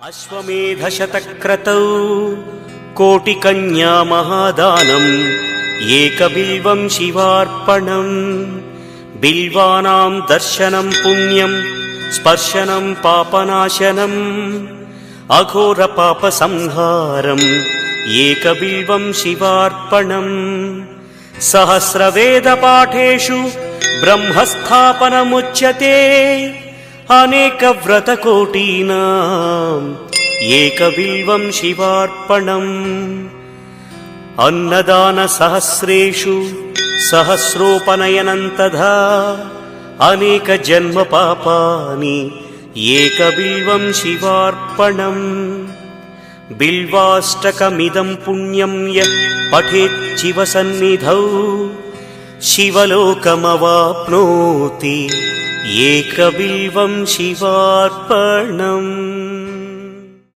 अश्वमेधशतक्रतौ कोटिकन्या महादानम् एकबिल्वं शिवार्पणम्। बिल्वानां दर्शनं पुण्यं स्पर्शनं पापनाशनम्। अघोरपापसंहारम् एकबिल्वं शिवार्पणम्। सहस्रवेदपाठेषु ब्रह्मस्थापनमुच्यते। अनेकव्रतकोटीनाम् एकबिल्वं शिवार्पणम्। अन्नदानसहस्रेषु सहस्रोपनयनं तथा अनेकजन्मपापानि एकबिल्वं शिवार्पणम्। बिल्वाष्टकमिदं पुण्यं यः पठेत् शिवसन्निधौ शिवलोकमवाप्नोति एकबिल्वं शिवार्पणम्।